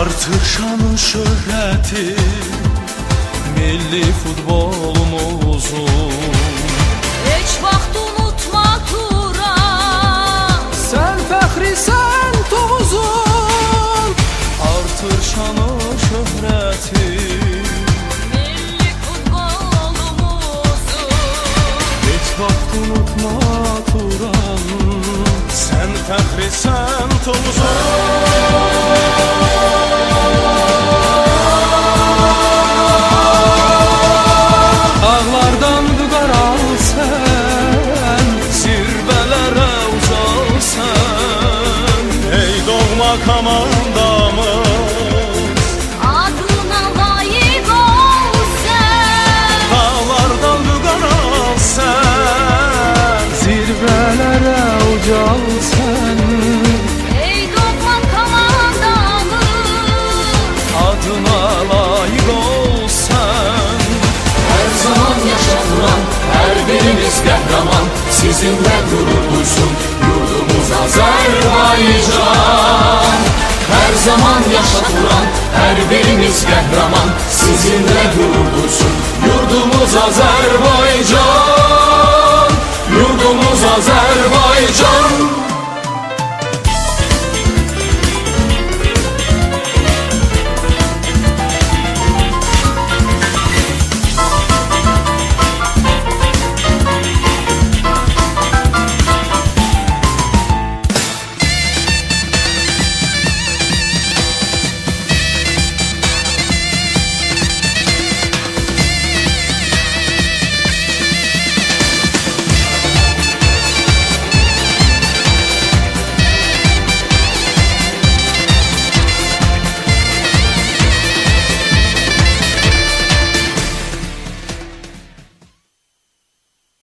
Artık şanı şöhreti milli futbolumuzun. Hiç vaxt unutma Turan, Sen fəxri sen Tovuzun. Artır şanı şöhreti milli futbolumuzun. hiç vaxt unutma Turan. Sen fəxri sen Tovuzun. Dağlardan qaral sen, zirvələrə ucal sen. Ey doğma komandamız, Adına layık ol sen. dağlardan qaral sen, zirvələrə ucal sen. Ey doğma komandamız, Adına layık ol sen. Her zaman yaşatılan her biriniz kahraman, sizinle gurur duysun yurdumuz Azerbaycan. Her zaman yaşatılan her biriniz kahraman, sizinle gurur duysun yurdumuz Azerbaycan. Yurdumuz Azerbaycan.